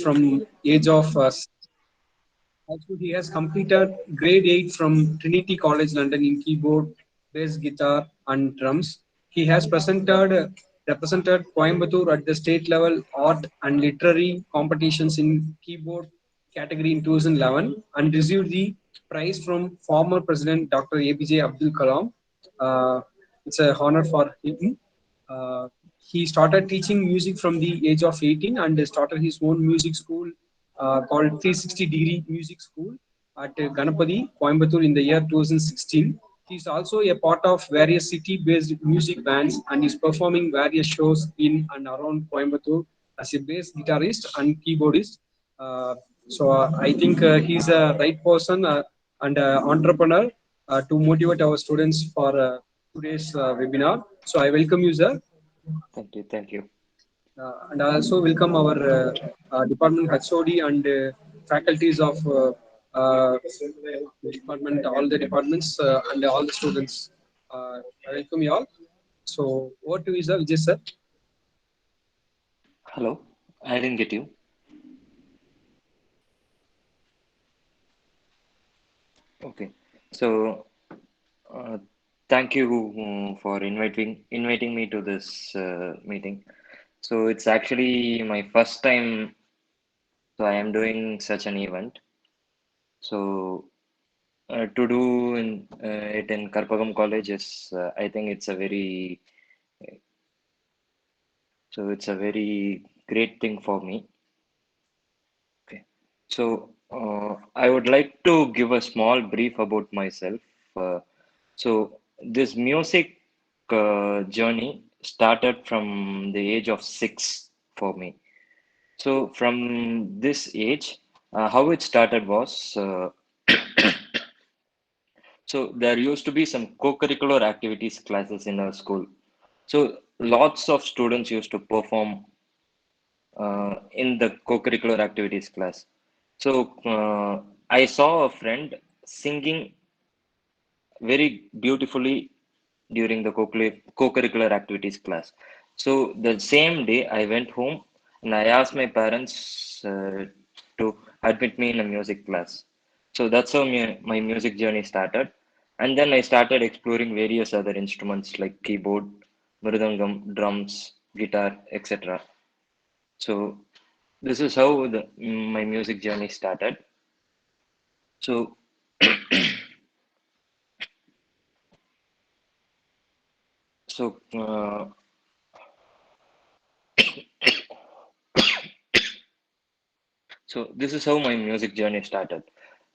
from age of also, he has completed grade 8 from Trinity College London in keyboard, bass guitar, and drums. He has represented Coimbatore at the state level art and literary competitions in keyboard category in 2011 and received the prize from former President Dr. APJ Abdul Kalam. Uh, it's an honor for him. Uh, he started teaching music from the age of 18 and started his own music school called 360-degree Music School at Ganapati, Coimbatore in the year 2016. He is also a part of various city-based music bands and is performing various shows in and around Coimbatore as a bass guitarist and keyboardist. I think he's a right person and entrepreneur to motivate our students for today's webinar. So I welcome you, sir. Thank you. Thank you. And I also welcome our department HOD and faculties of department, all the departments and all the students. I welcome you all. So, over to you, sir. Vijay, sir. Hello. I didn't get you. Okay. So, uh, thank you for inviting me to this meeting. So it's actually my first time. So I am doing such an event. So to do it in Karpagam College is, I think it's a very great thing for me. Okay. So I would like to give a small brief about myself. Uh, so this music journey started from the age of 6 for me. So from this age, how it started was so there used to be some co-curricular activities classes in our school. So lots of students used to perform in the co-curricular activities class. So I saw a friend singing very beautifully during the co-curricular activities class. So the same day I went home and I asked my parents to admit me in a music class. So that's how my music journey started. And then I started exploring various other instruments like keyboard, mridangam, drums, guitar, etc. So this is how my music journey started. So so So this is how my music journey started.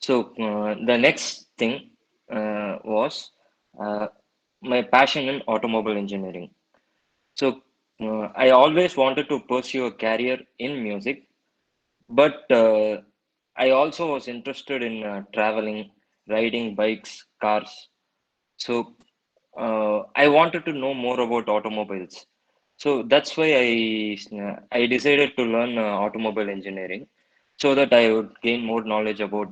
So the next thing was uh, my passion in automobile engineering. So I always wanted to pursue a career in music, but I also was interested in traveling, riding bikes, cars. So I wanted to know more about automobiles. So that's why I decided to learn automobile engineering so that I would gain more knowledge about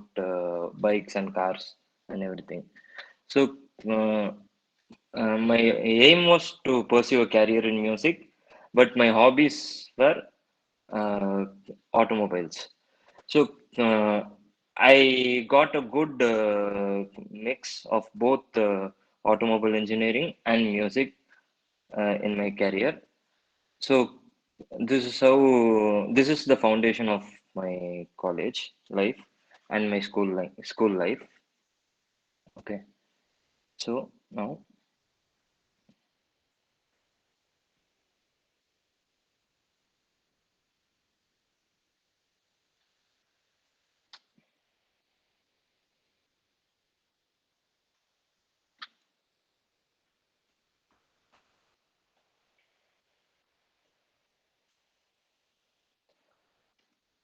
bikes and cars and everything. So uh, my aim was to pursue a career in music, but my hobbies were uh, automobiles. So I got a good mix of both automobile engineering and music in my career. So this is the foundation of my college life and my school life. Okay. So now,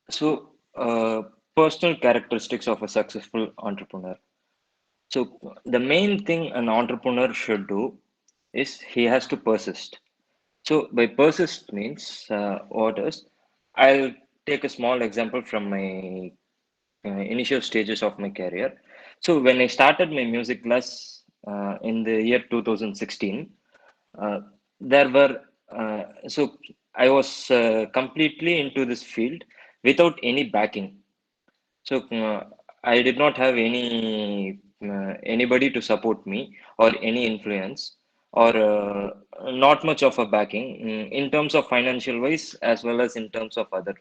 so personal characteristics of a successful entrepreneur. So the main thing an entrepreneur should do is he has to persist. So by persist means what is? I'll take a small example from my initial stages of my career. So when I started my music class in the year 2016, uh, there were so I was completely into this field without any backing. So I did not have anybody to support me or any influence or not much of a backing in terms of financial wise as well as in terms of other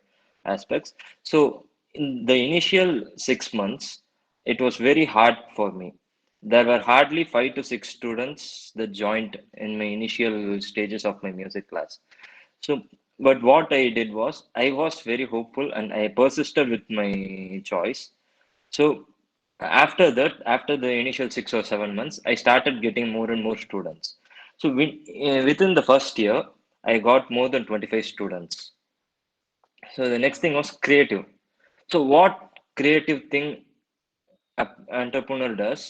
aspects. So in the initial 6 months, it was very hard for me. There were hardly 5 to 6 students that joined in my initial stages of my music class. So, but what I did was I was very hopeful and I persisted with my choice. So, after that, after the initial 6 or 7 months, I started getting more and more students. So, within the first year, I got more than 25 students. So, the next thing was creative. So, what creative thing a entrepreneur does,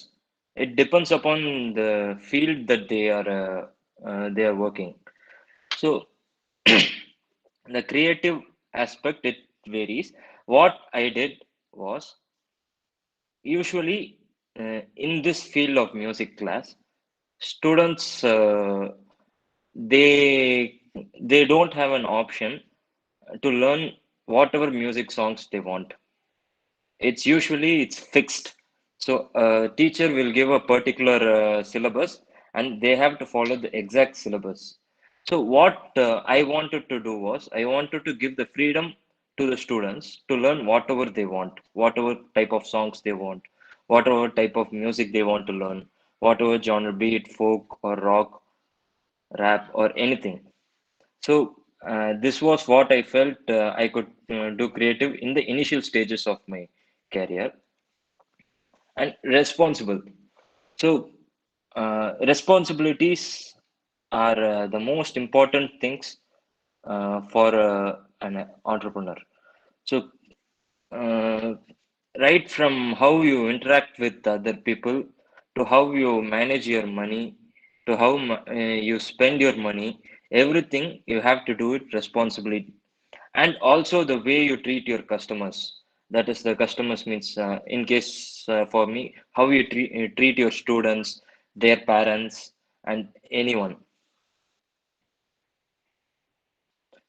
it depends upon the field that they are working. So, the creative aspect, it varies. What I did was usually in this field of music class, students they they don't have an option to learn whatever music songs they want. It's fixed. So a teacher will give a particular syllabus and they have to follow the exact syllabus. So what I wanted to do was I wanted to give the freedom to the students to learn whatever they want, whatever type of songs they want, whatever type of music they want to learn, whatever genre, be it folk or rock, rap or anything. So this was what I felt I could do creative in the initial stages of my career. And responsible. So, responsibilities are the most important things for an entrepreneur. So, uh, right from how you interact with other people to how you manage your money to how you spend your money, everything you have to do it responsibly, and also the way you treat your customers. That is, the customers means in case for me, how you treat your students, their parents, and anyone.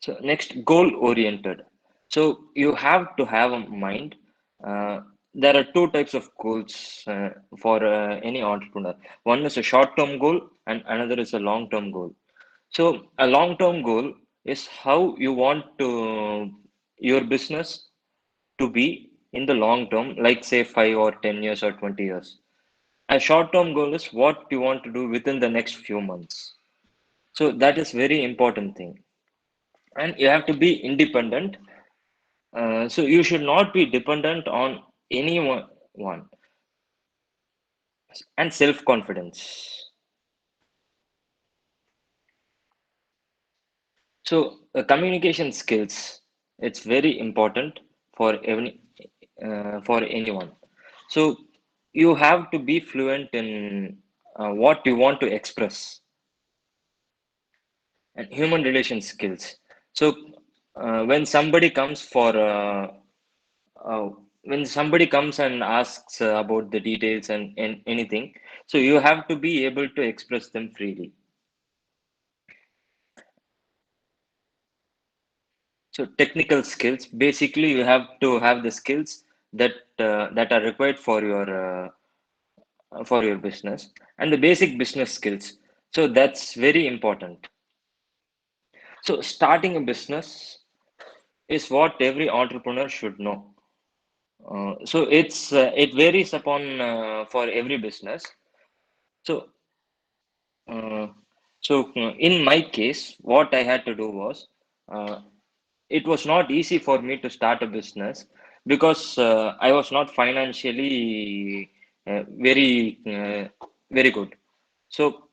So next, goal oriented. So you have to have a mind. There are two types of goals for any entrepreneur. One is a short term goal and another is a long term goal. So a long term goal is how you want to your business to be in the long term, like say 5 or 10 years or 20 years. A short term goal is what you want to do within the next few months. So that is very important thing. And you have to be independent. So you should not be dependent on anyone. One. And self confidence. So communication skills, it's very important for for anyone. So you have to be fluent in what you want to express, and human relation skills. So when somebody comes for uh, when somebody comes and asks about the details and anything, so you have to be able to express them freely. So technical skills, basically you have to have the skills that are required for your business, and the basic business skills. So that's very important. So starting a business is what every entrepreneur should know. So it varies upon for every business. So uh, in my case, what I had to do was uh, it was not easy for me to start a business because I was not financially very good. So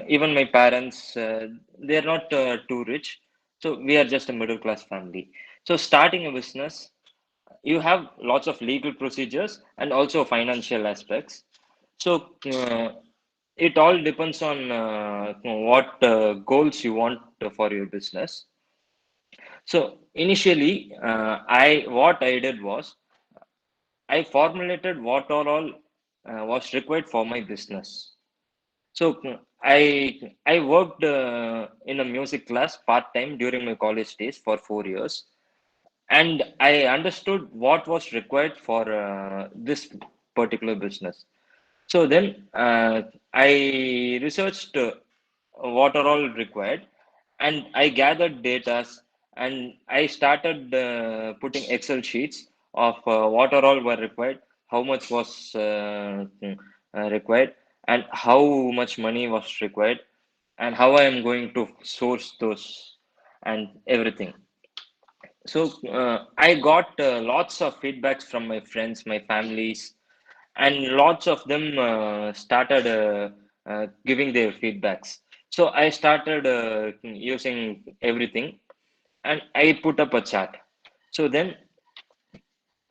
even my parents, they are not too rich. So we are just a middle class family. So starting a business, you have lots of legal procedures and also financial aspects. So it all depends on what goals you want for your business. So initially, I what I did was I formulated what all was required for my business. So I worked in a music class part time during my college days for 4 years, and I understood what was required for this particular business. So then I researched what are all required, and I gathered data, and I started putting Excel sheets of what are all were required, how much was required, and how much money was required, and how I am going to source those and everything. So I got lots of feedbacks from my friends, my families, and lots of them started giving their feedbacks. So I started using everything, and I put up a chart. So then,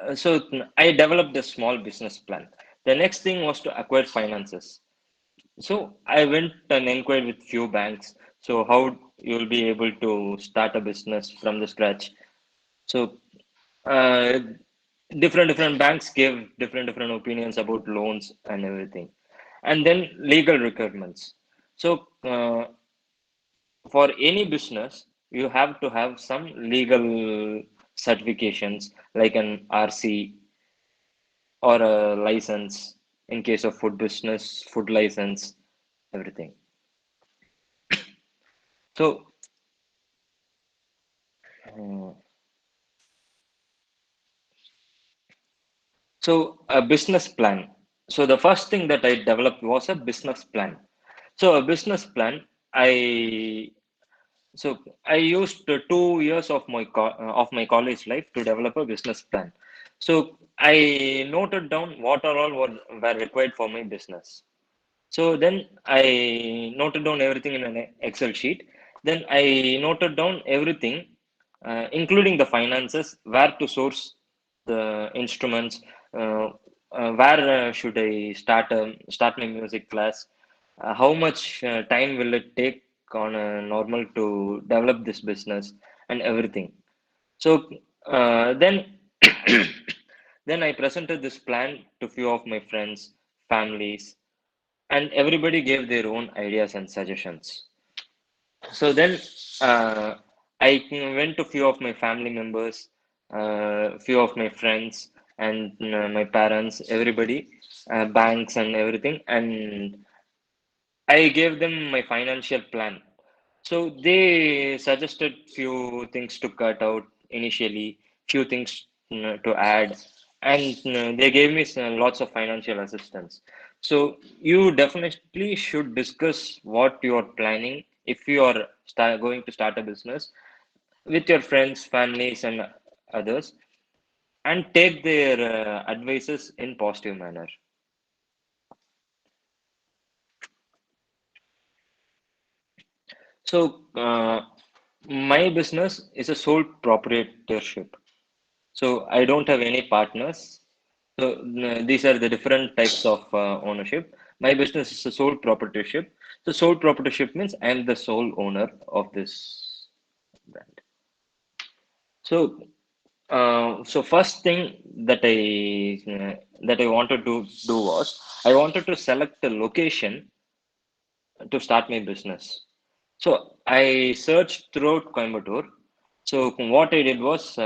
I developed a small business plan. The next thing was to acquire finances. So I went and inquired with few banks. So how you'll be able to start a business from the scratch. So uh, different banks give different opinions about loans and everything, and then legal requirements. So for any business, you have to have some legal certifications like an RC or a license. In case of food business, food license, everything. So uh, a business plan. So the first thing that I developed was a business plan. So a business plan, I so I used 2 years of my college life to develop a business plan. So I noted down what are all were required for my business. So then I noted down everything in an Excel sheet. Then I noted down everything, including the finances, where to source the instruments, uh, where should I start my music class, how much time will it take on a normal to develop this business, and everything. So then then I presented this plan to few of my friends, families, and everybody gave their own ideas and suggestions. So then I went to few of my family members, few of my friends, and my parents, everybody, banks and everything, and I gave them my financial plan. So they suggested few things to cut out initially, few things to add, and they gave me lots of financial assistance. So you definitely should discuss what you are planning if you are going to start a business with your friends, families, and others, and take their advices in positive manner. So my business is a sole proprietorship. So I don't have any partners. So these are the different types of ownership. My business is a sole proprietorship. So sole proprietorship means I am the sole owner of this brand. So first thing that I wanted to do was I wanted to select a location to start my business. So I searched throughout Coimbatore. So what I did was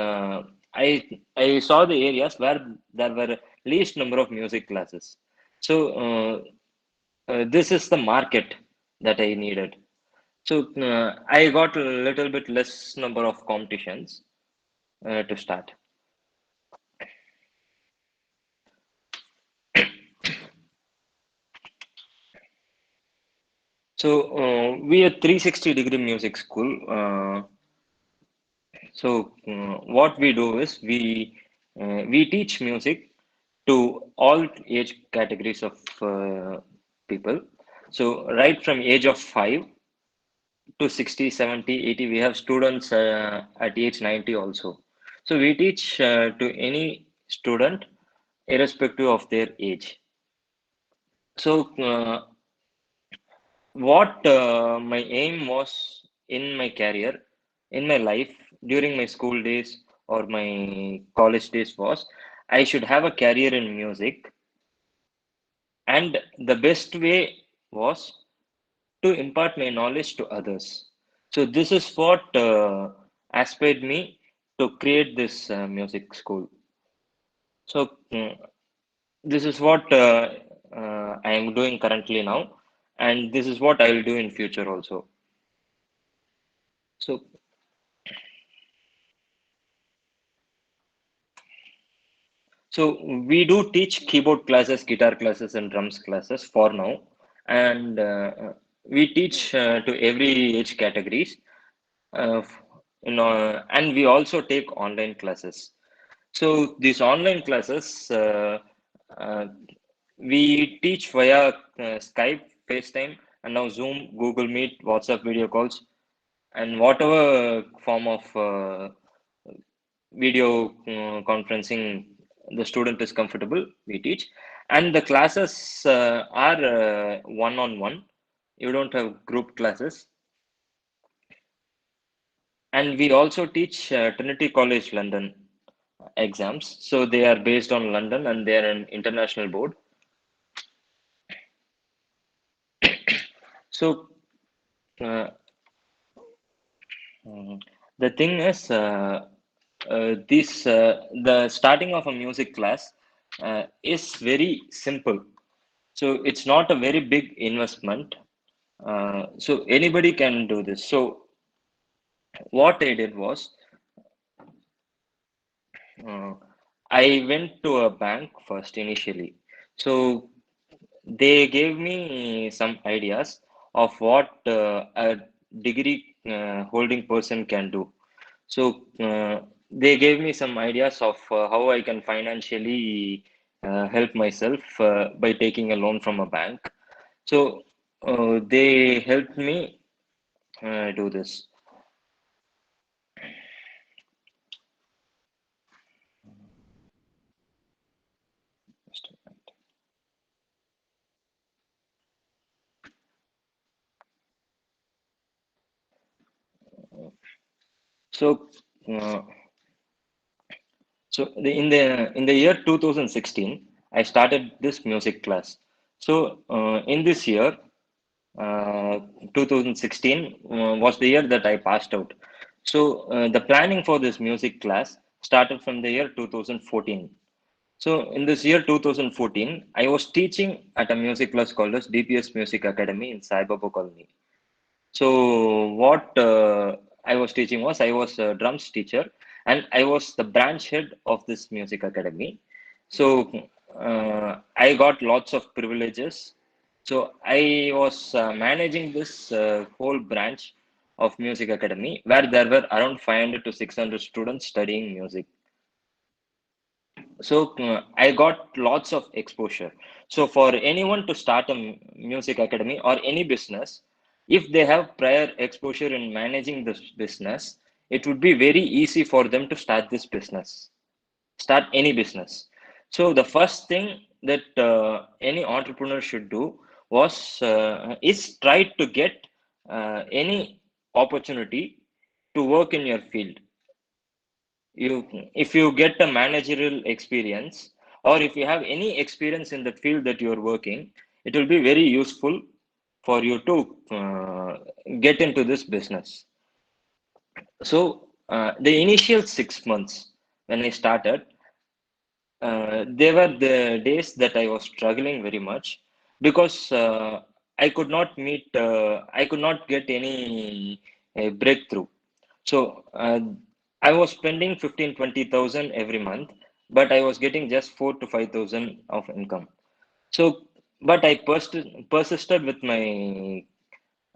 I saw the areas where there were least number of music classes. So this is the market that I needed. So I got a little bit less number of competitions to start. So we are 360-degree music school. So what we do is we teach music to all age categories of people. So right from age of 5 to 60, 70, 80, we have students at age 90 also. So we teach to any student irrespective of their age. So what my aim was in my career, in my life, during my school days or my college days was I should have a career in music, and the best way was to impart my knowledge to others. So this is what aspired me to create this music school. So this is what I am doing currently now, and this is what I will do in future also. So so we do teach keyboard classes, guitar classes, and drums classes for now, and we teach to every age categories. And we also take online classes. So these online classes, uh, we teach via Skype, FaceTime, and now Zoom, Google Meet, WhatsApp video calls, and whatever form of video conferencing the student is comfortable, we teach. And the classes are one-on-one. You don't have group classes. And we also teach Trinity College London exams. So they are based on London and they are an international board. So uh, mm, the thing is, this the starting of a music class is very simple. So it's not a very big investment. So anybody can do this. So what I did was, uh, I went to a bank first initially. So they gave me some ideas of what a degree holding person can do. So they gave me some ideas of how I can financially help myself by taking a loan from a bank. So they helped me do this. So, uh, in the year 2016, I started this music class. So in this year, uh, 2016 was the year that I passed out. So the planning for this music class started from the year 2014. So in this year 2014, I was teaching at a music class called as DPS Music Academy in Sai Baba Colony. So what I was teaching was I was a drums teacher and I was the branch head of this music academy. So I got lots of privileges. So I was managing this whole branch of music academy where there were around 500 to 600 students studying music. So I got lots of exposure. So for anyone to start a music academy or any business, if they have prior exposure in managing this business, it would be very easy for them to start this business, start any business. So the first thing that any entrepreneur should do was is try to get any opportunity to work in your field. If you get a managerial experience or if you have any experience in the field that you're working, it will be very useful for you to get into this business. So the initial 6 months when I started, they were the days that I was struggling very much because I could not get any breakthrough. So I was spending 15-20,000 every month, but I was getting just 4 to 5,000 of income. So, but I persisted with my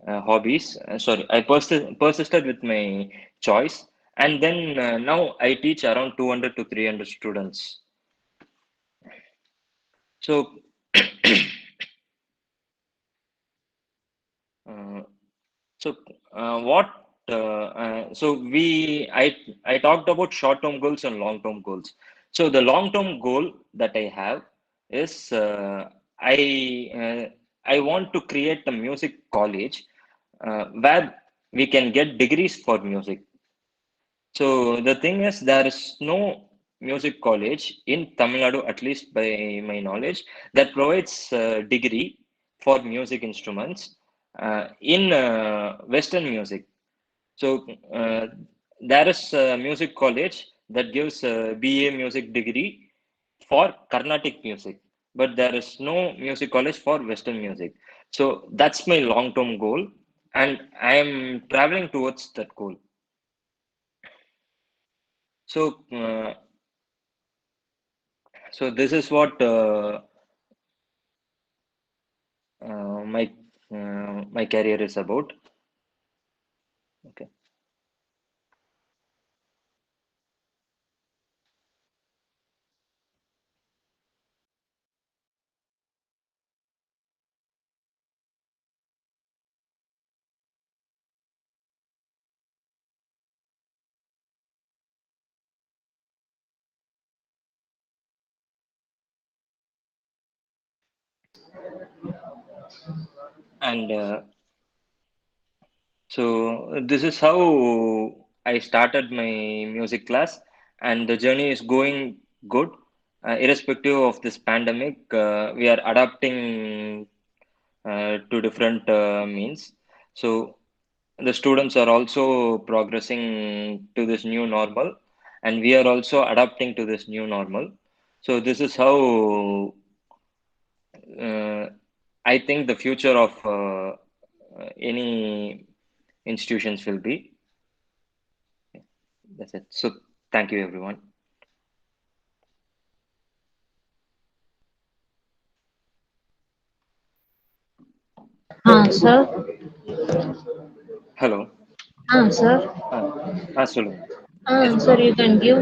hobbies. Sorry, I persisted with my choice, and then now I teach around 200 to 300 students. So, uh, so what? So I talked about short-term goals and long-term goals. So the long-term goal that I have is I want to create a music college where we can get degrees for music. So the thing is, there is no music college in Tamil Nadu, at least by my knowledge, that provides a degree for music instruments in Western music. So there is a music college that gives a BA music degree for Carnatic music, but there is no music college for Western music. So that's my long-term goal, and I am traveling towards that goal. So, so this is what my my career is about. Okay, and so this is how I started my music class, and the journey is going good. Irrespective of this pandemic, we are adapting to different means. So the students are also progressing to this new normal, and we are also adapting to this new normal. So this is how I think the future of any institutions will be. That's it. So thank you, everyone. Sir. Hello. Sir. Ah, சொல்லுங்க. Sir, you can give,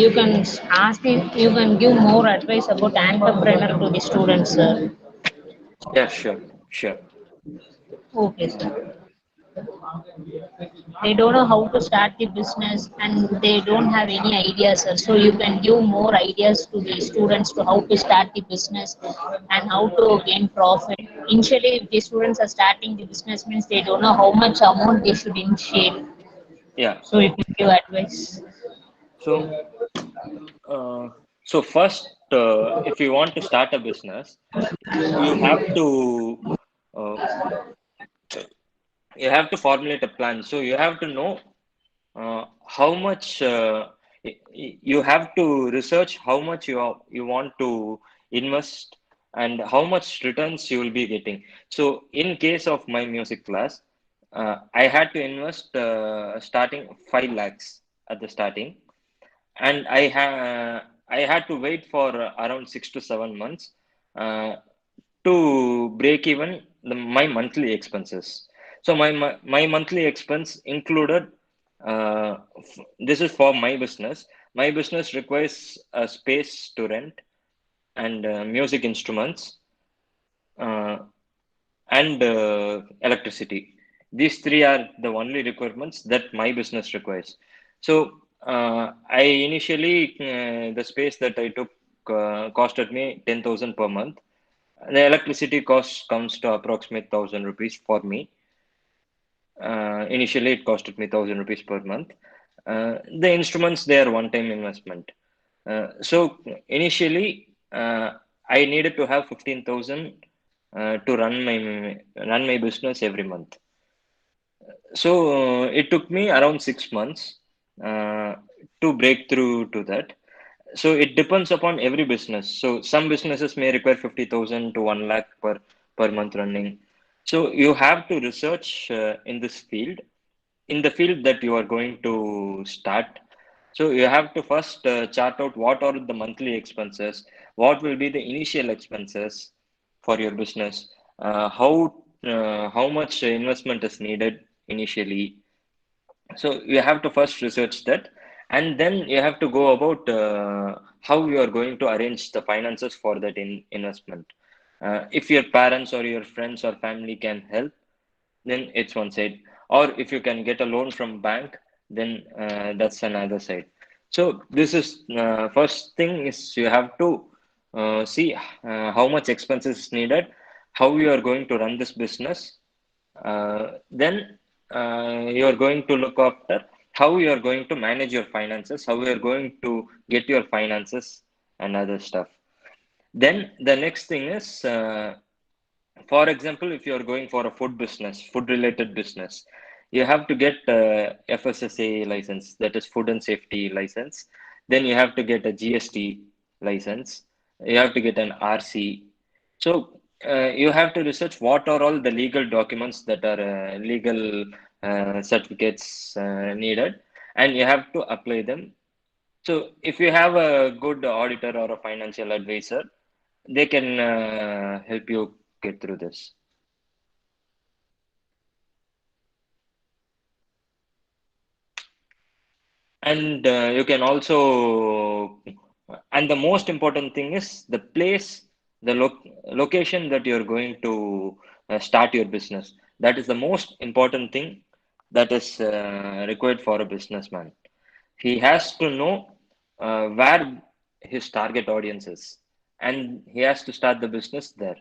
you can ask me, you can give more advice about entrepreneur to the students, sir. Yeah, sure, sure. Okay, sir. They don't know how to start the business and they don't have any ideas, sir. So you can give more ideas to the students to how to start the business and how to gain profit. Initially, if the students are starting the business, means they don't know how much amount they should initiate. Yeah. So you can give advice. So, uh, so first, if you want to start a business, you have to uh, you have to formulate a plan. So you have to know how much you have to research how much you want to invest and how much returns you will be getting. So in case of my music class, I had to invest starting 5 lakhs at the starting, and I had to wait for around 6 to 7 months uh, to break even my monthly expenses. So my monthly expense included this is for my business. My business requires a space to rent and music instruments uh, and electricity. These three are the only requirements that my business requires. So I initially the space that I took costed me 10,000 per month. The electricity cost comes to approximate 1,000 rupees for me. Initially, it costed me 1,000 rupees per month. The instruments, they are one-time investment. So initially, I needed to have 15,000 to run my business every month. So it took me around 6 months uh, to break through to that. So it depends upon every business. So some businesses may require 50,000 to 1 lakh per month running. So you have to research in the field that you are going to start. So you have to first chart out what are the monthly expenses, what will be the initial expenses for your business, how much investment is needed initially. So you have to first research that, and then you have to go about how you are going to arrange the finances for that investment. If your parents or your friends or family can help, then it's one side. Or if you can get a loan from bank, then that's another side. So this is first thing is you have to see how much expenses is needed, how you are going to run this business, then you are going to look after how you are going to manage your finances, how you are going to get your finances and other stuff. Then the next thing is, for example, if you are going for a food business, food related business, you have to get FSSA license, that is food and safety license. Then you have to get a GST license. You have to get an RC. So you have to research what are all the legal documents that are legal certificates needed, and you have to apply them. So if you have a good auditor or a financial advisor, they can help you get through this. And you can also, and the most important thing is the place, the location that you're going to start your business. That is the most important thing that is required for a businessman. He has to know where his target audience is, and he has to start the business there.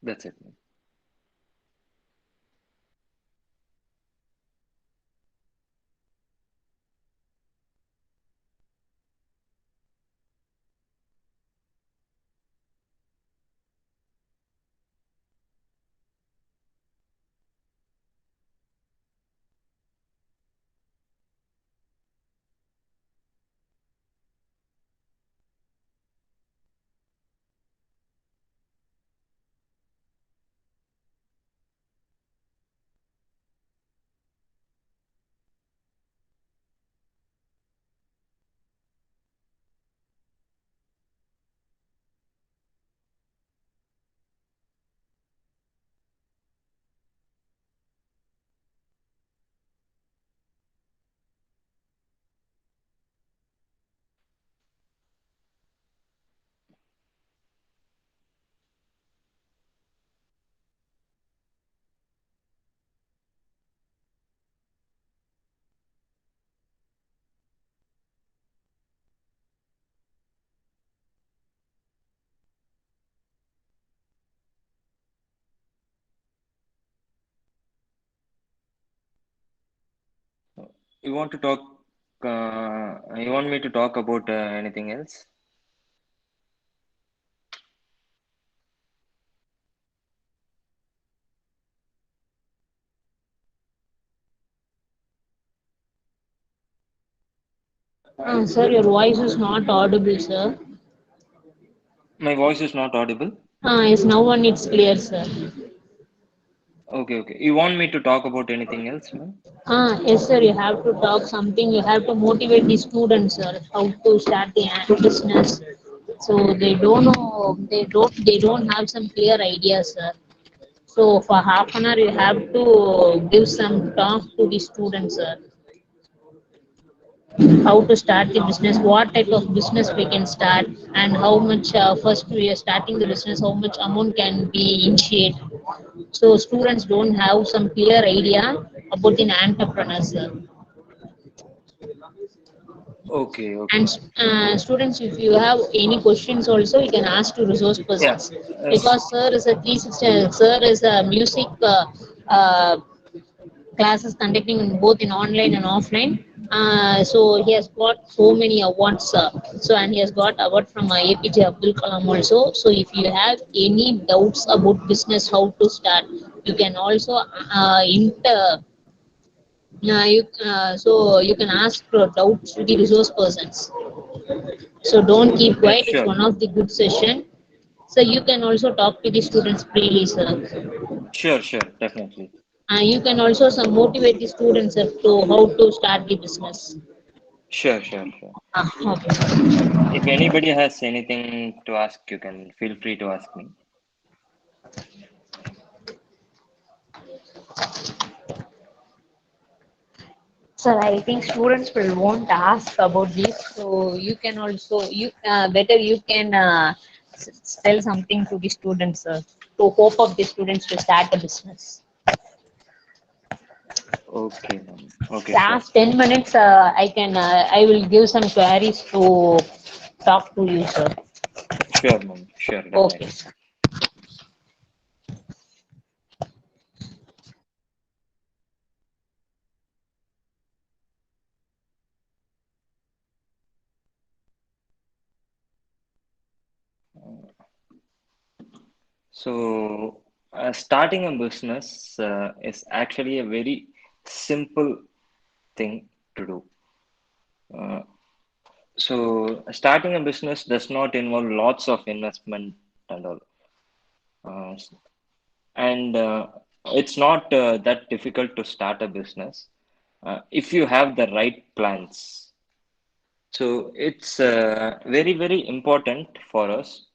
That's it. You want to talk? You want me to talk about anything else? Sir, your voice is not audible, sir. My voice is not audible. Yes, now one it's clear, sir. Okay, okay. You want me to talk about anything else, ma'am? Yes, sir. You have to talk something. You have to motivate the students, sir, how to start the business. So they don't know. They don't have some clear ideas, sir. So for half an hour, you have to give some talk to the students, sir. How to start the business, what type of business we can start, and how much first we are starting the business, how much amount can be initiate. So students don't have some clear idea about an entrepreneur, sir. Okay, And okay. students, if you have any questions also, you can ask to resource Yeah. persons, Yes. because sir is a 360, sir is a music classes conducting in both in online and offline. So he has got so many awards. So and he has got award from APJ Abdul Kalam also. So if you have any doubts about business, how to start, you can also so you can ask for doubts to the resource persons. So don't keep Yes, quiet. It's sure. one of the good session. So you can also talk to the students freely, sir. Sure, sure. Definitely. You can also some motivate the students to how to start the business. Sure, sure, sure. Okay. If anybody has anything to ask, you can feel free to ask me. Sir, I think students will won't ask about this, so you can also you better you can tell something to the students to hope of the students to start a business. Okay, ma'am. Okay, sure. Last 10 minutes, I will give some queries to talk to you, sir. Sure, ma'am. Sure, Okay, definitely. sir. So, starting a business is actually a very simple thing to do. Uh, so, starting a business does not involve lots of investment and all. Uh, and it's not that difficult to start a business if you have the right plans. So, it's very, very important for us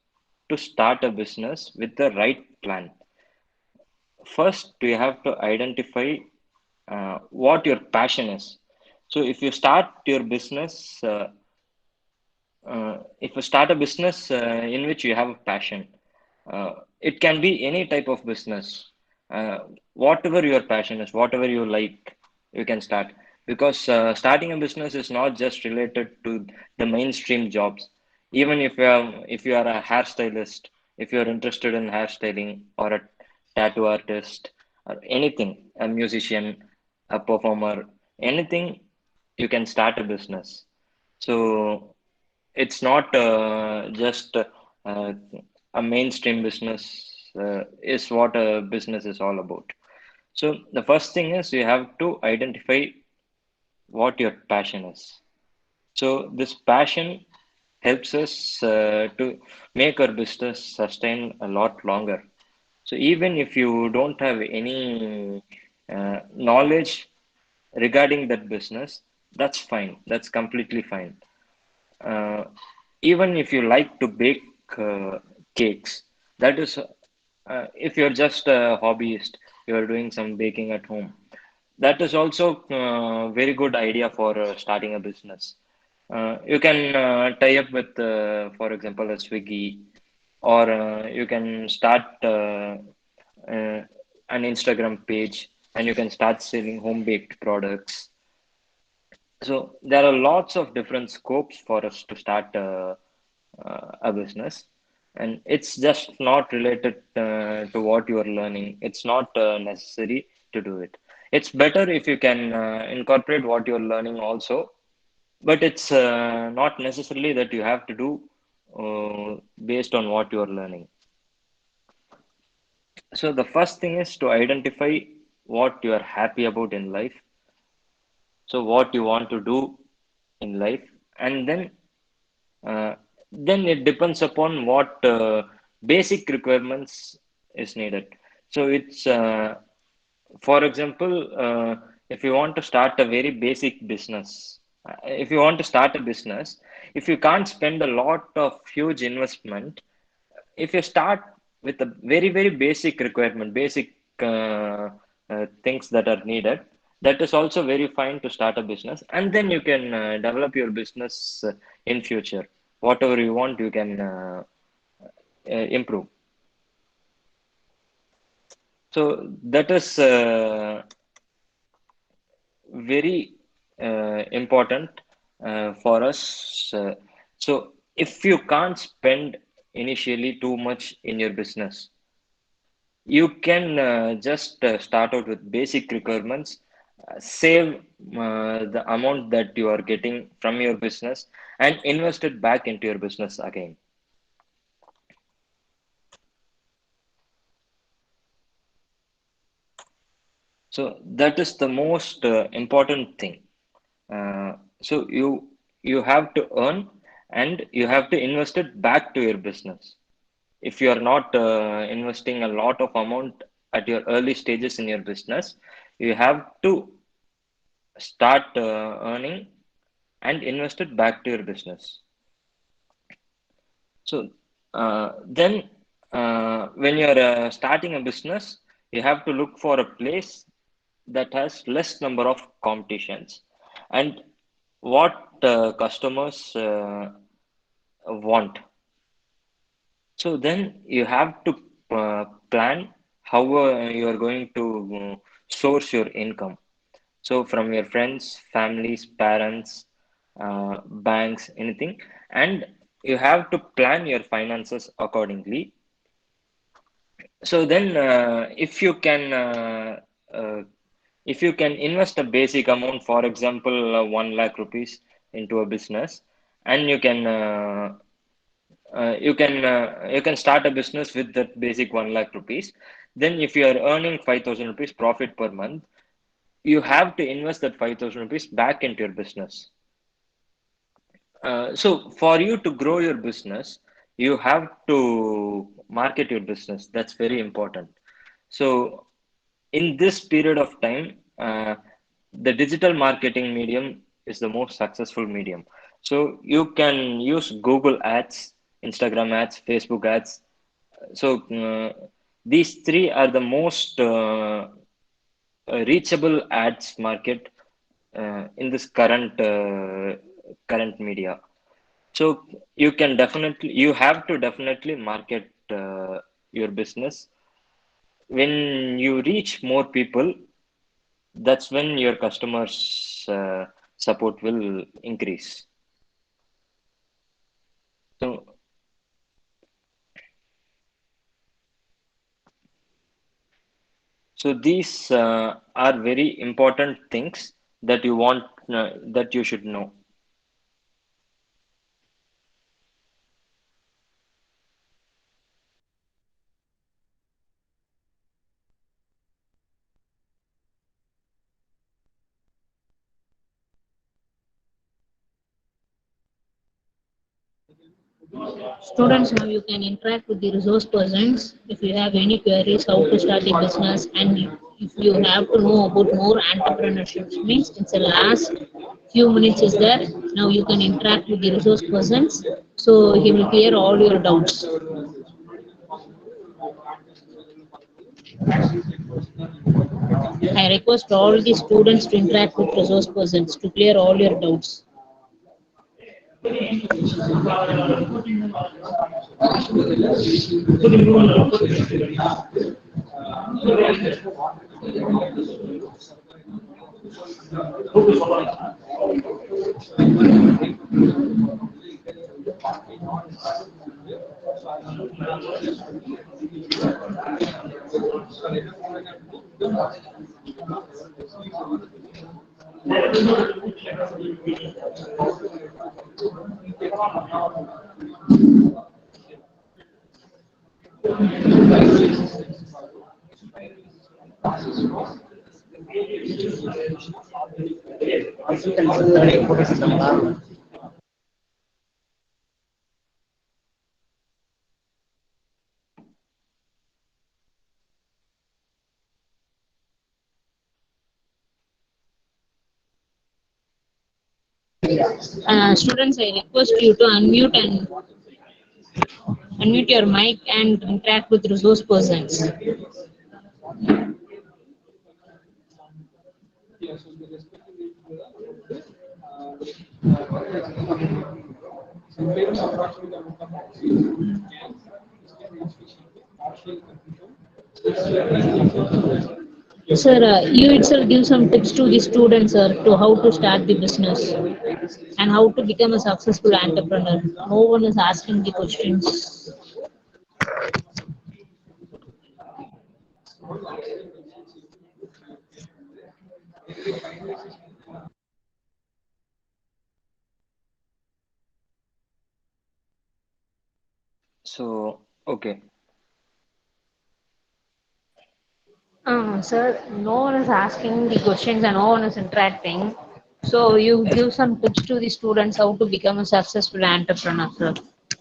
to start a business with the right plan. First, you have to identify what your passion is. So, if you start a business in which you have a passion, it can be any type of business. Uh, Whatever your passion is, whatever you like, you can start. Because starting a business is not just related to the mainstream jobs. Even if you are a hairstylist, if you are interested in hairstyling or a tattoo artist or anything, a musician, a performer, anything, you can start a business. So it's not just a mainstream business is what a business is all about. So the first thing is you have to identify what your passion is. So this passion helps us to make our business sustain a lot longer. So even if you don't have any knowledge regarding that business, that's fine. That's completely fine. Uh, Even if you like to bake cakes, that is, if you're just a hobbyist, you're doing some baking at home. That is also a very good idea for starting a business. You can tie up with, for example, a Swiggy, or you can start uh, an Instagram page and you can start selling home baked products. So there are lots of different scopes for us to start a business, and it's just not related to what you are learning. It's not necessary to do it. It's better if you can incorporate what you're learning also, but it's not necessarily that you have to do based on what you're learning. So the first thing is to identify what you are happy about in life, so what you want to do in life, and uh, then it depends upon what basic requirements is needed. So it's for example, if you want to start a very basic business, if you want to start a business, if you can't spend a lot of huge investment, if you start with a very, very basic requirement, basic things that are needed, that is also very fine to start a business, and then you can develop your business in future. Whatever you want, you can improve. So that is very important for us. So if you can't spend initially too much in your business, you can just start out with basic requirements, save the amount that you are getting from your business, and invest it back into your business again. So that is the most important thing. So you have to earn and you have to invest it back to your business. If you are not investing a lot of amount at your early stages in your business, you have to start earning and invest it back to your business. So then, when you're starting a business, you have to look for a place that has less number of competitions and what customers want. So then you have to plan how you are going to source your income. So from your friends, families, parents, banks, anything, and you have to plan your finances accordingly. So then, uh, if you can invest a basic amount, for example, 1 lakh rupees into a business, and you can You can start a business with that basic 1 lakh rupees. Then if you are earning 5,000 rupees profit per month, you have to invest that 5,000 rupees back into your business. So for you to grow your business, you have to market your business. That's very important. So in this period of time, the digital marketing medium is the most successful medium. So you can use Google ads, Instagram ads, Facebook ads. So these three are the most reachable ads market in this current media. So you have to definitely market your business. When you reach more people, that's when your customers' support will increase. So, so these are very important things that that you should know. Students, now you can interact with the resource persons if you have any queries how to start a business, and if you have to know about more entrepreneurship means it's the last few minutes is there. Now you can interact with the resource persons, so he will clear all your doubts. I request all the students to interact with resource persons to clear all your doubts. Students, I request you to unmute your mic and interact with resource persons. Sir, you itself give some tips to the students, sir, to how to start the business and how to become a successful entrepreneur. No one is asking the questions. So, okay. Sir, no one is asking the questions and no one is interacting. So you Yes. give some tips to the students how to become a successful entrepreneur, sir.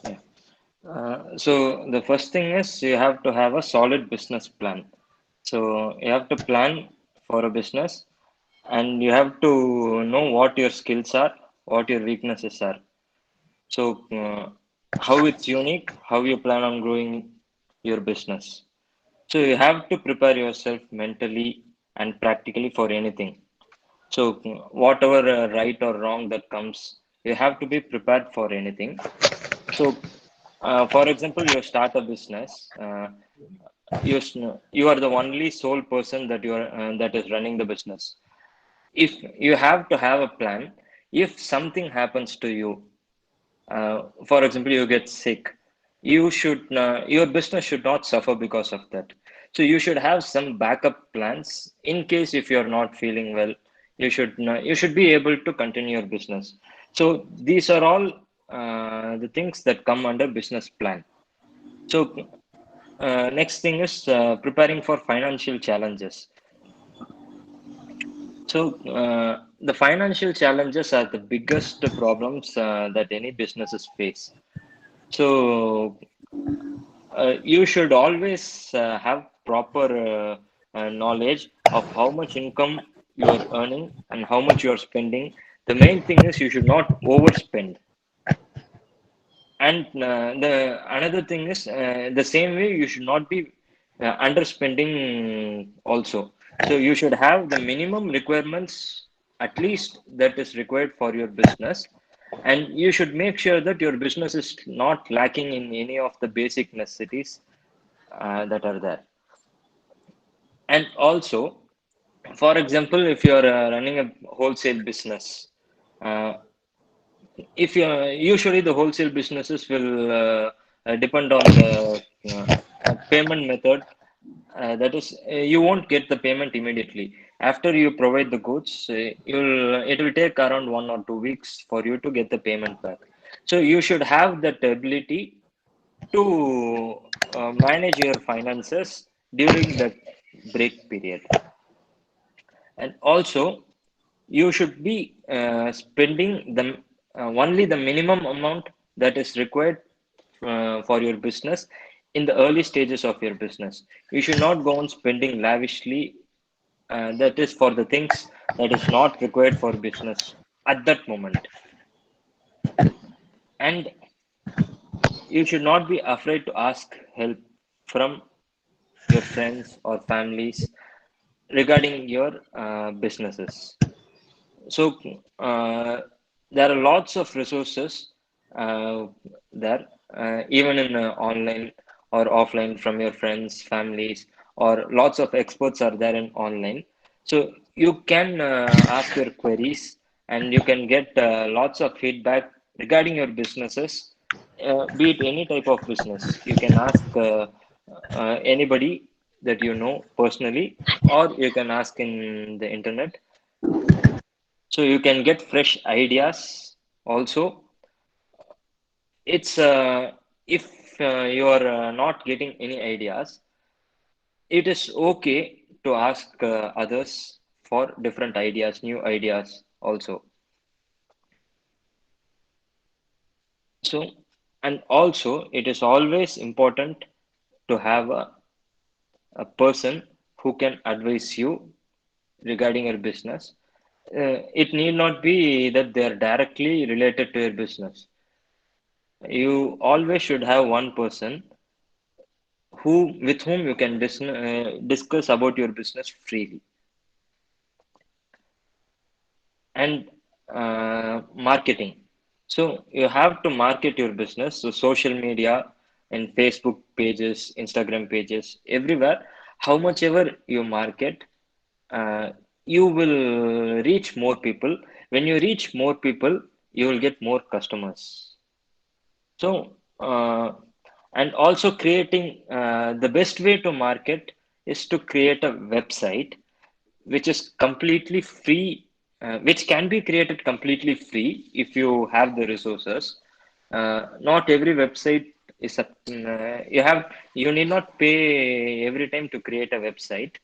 Yeah. So the first thing is you have to have a solid business plan. So you have to plan for a business, and you have to know what your skills are, what your weaknesses are. So how it's unique, how you plan on growing your business. So you have to prepare yourself mentally and practically for anything. So whatever right or wrong that comes, you have to be prepared for anything. So, for example, you start a business. You are the only sole person that is running the business. If you have to have a plan, if something happens to you, for example, you get sick, your business should not suffer because of that. So you should have some backup plans in case if you're not feeling well. You should be able to continue your business. So these are all the things that come under business plan. So, next thing is preparing for financial challenges. So, the financial challenges are the biggest problems that any businesses face. So, you should always have proper knowledge of how much income you are earning and how much you are spending. The main thing is you should not overspend. And the another thing is the same way you should not be underspending also. So you should have the minimum requirements at least that is required for your business, and you should make sure that your business is not lacking in any of the basic necessities that are there. And also, for example, if you are running a wholesale business, uh, if you usually the wholesale businesses will depend on the payment method. That is, you won't get the payment immediately after you provide the goods. It will take around 1 or 2 weeks for you to get the payment back. So you should have that ability to manage your finances during that break period. And also, you should be spending only the minimum amount that is required for your business in the early stages of your business. You should not go on spending lavishly. That is for the things that is not required for business at that moment. And you should not be afraid to ask help from your friends or families regarding your businesses. So there are lots of resources uh, there, even in online or offline from your friends, families, or lots of experts are there in online. So you can ask your queries and you can get lots of feedback regarding your businesses, be it any type of business. You can ask anybody that you know personally, or you can ask in the internet, so you can get fresh ideas also. It's if you are not getting any ideas, it is okay to ask others for different ideas, new ideas also. So, and also it is always important to have a person who can advise you regarding your business. It need not be that they are directly related to your business. You always should have one person with whom you can discuss about your business freely. And marketing. So you have to market your business. So social media and Facebook pages, Instagram pages, everywhere. How much ever you market, uh, you will reach more people. When you reach more people, you will get more customers. So, and also creating the best way to market is to create a website which is completely free, which can be created completely free if you have the resources. Not every website is you need not pay every time to create a website.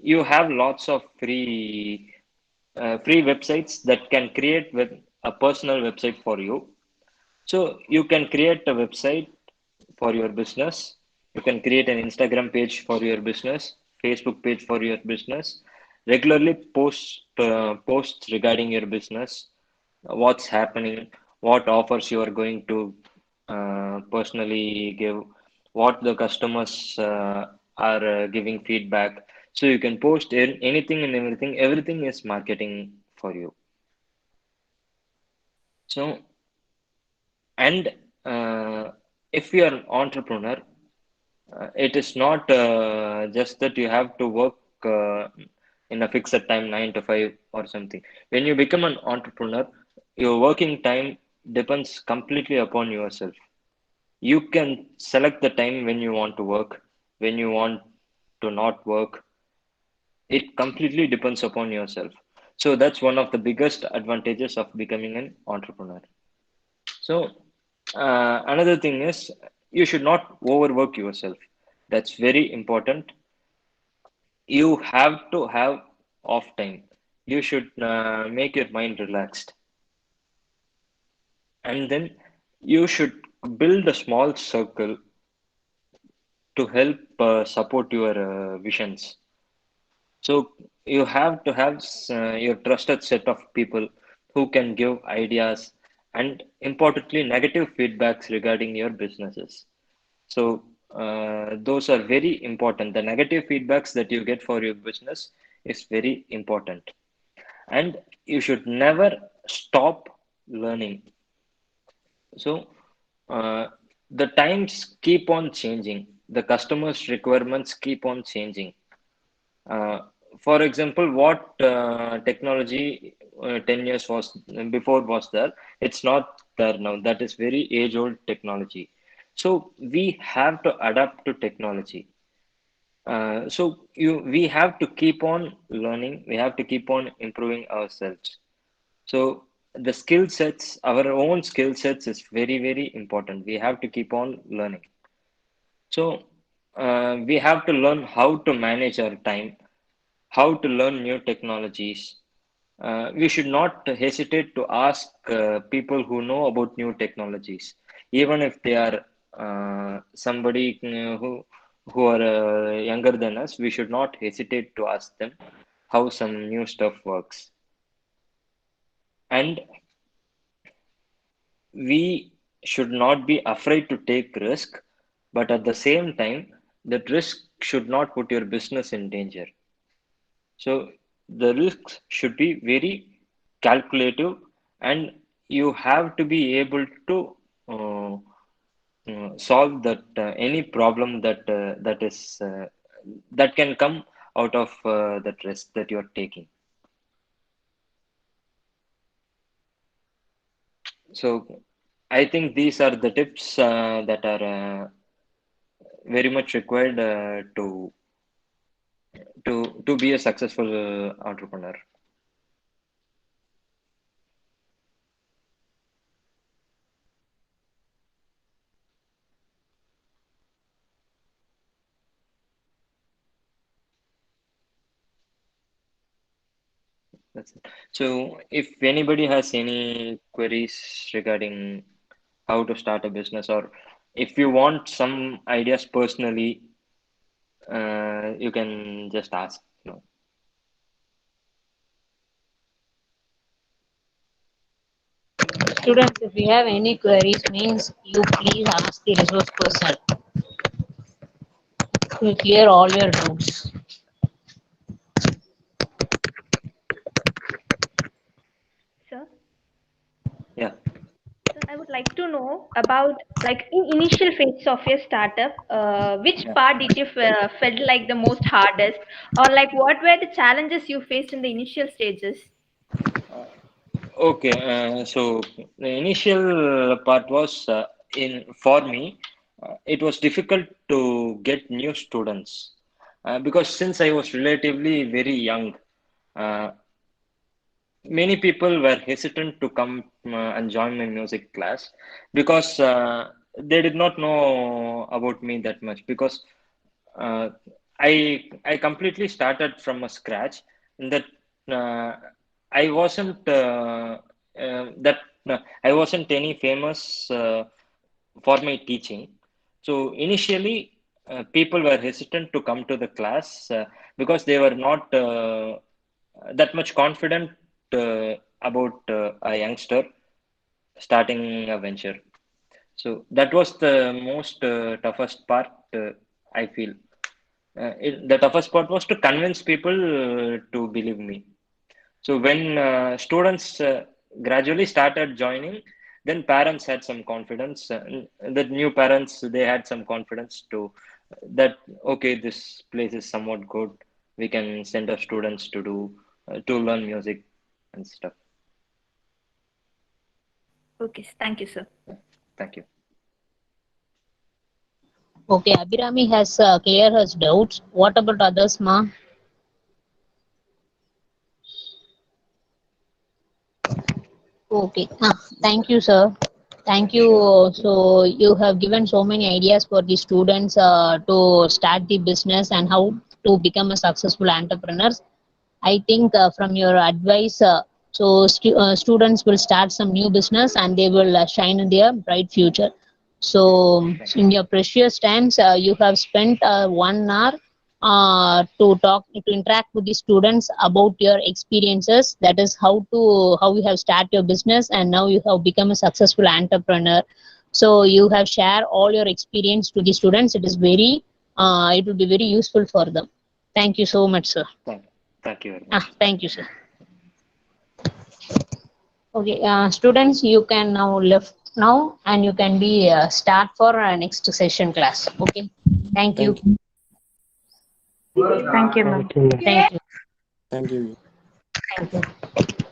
You have lots of free websites that can create with a personal website for you. So you can create a website for your business. You can create an Instagram page for your business, Facebook page for your business. Regularly posts regarding your business, what's happening, what offers you are going to personally give, what the customers are giving feedback. So you can post anything and everything. Everything is marketing for you. So, and if you are an entrepreneur, it is not just that you have to work in a fixed time, 9 to 5 or something. When you become an entrepreneur, your working time depends completely upon yourself. You can select the time when you want to work, when you want to not work. It completely depends upon yourself. So that's one of the biggest advantages of becoming an entrepreneur. So another thing is you should not overwork yourself. That's very important. You have to have off time. You should make your mind relaxed, and then you should build a small circle to help support your visions. So you have to have your trusted set of people who can give ideas and importantly negative feedbacks regarding your businesses. So those are very important. The negative feedbacks that you get for your business is very important. And you should never stop learning. So uh, the times keep on changing. The customers' requirements keep on changing. Uh, for example, what technology 10 years was before was there, it's not there now. That is very age-old technology. So we have to adapt to technology. We have to keep on learning. We have to keep on improving ourselves. So the skill sets, our own skill sets, is very very important. We have to keep on learning. So we have to learn how to manage our time, how to learn new technologies. We should not hesitate to ask people who know about new technologies, even if they are somebody who are younger than us. We should not hesitate to ask them how some new stuff works, and we should not be afraid to take risk, but at the same time, that risk should not put your business in danger. So the risks should be very calculative, and you have to be able to uh, solve that any problem that can come out of that risk that you're taking. So I think these are the tips that are very much required to be a successful entrepreneur. That's it. So if anybody has any queries regarding how to start a business, or if you want some ideas personally, you can just ask. Students, if you have any queries, means you please ask the resource person to clear all your doubts. Sir, Yeah. sir, I would like to know about like in initial phase of your startup, which Yeah. part did you felt like the most hardest, or like what were the challenges you faced in the initial stages? Okay. So the initial part was in for me, it was difficult to get new students because since I was relatively very young. Uh, Many people were hesitant to come and join my music class because they did not know about me that much because uh, I completely started from a scratch and that uh, I wasn't that I wasn't any famous for my teaching. So initially, people were hesitant to come to the class because they were not that much confident about a youngster starting a venture. So that was the most toughest part, I feel. The toughest part was to convince people to believe me. So when students gradually started joining, then parents had some confidence. The new parents they had some confidence to that okay, this place is somewhat good. We can send our students to do to learn music and stuff. Okay, thank you, sir. Thank you. Okay, Abhirami has cleared his doubts. What about others, ma? Okay. Thank you, sir. Thank you. Sure. So you have given so many ideas for the students to start the business and how to become a successful entrepreneurs. I think from your advice, students will start some new business and they will shine in their bright future. So Sure. in your precious times, you have spent 1 hour to talk to interact with the students about your experiences. That is how you have started your business and now you have become a successful entrepreneur. So you have shared all your experience to the students. It will be very useful for them. Thank you so much, sir. Thank, thank you very much. Thank you, sir. Okay, students, you can now left now and you can be start for next session class. Okay, thank you. Thank you. Thank you, ma'am. Thank you. Thank you. Thank you. Thank you.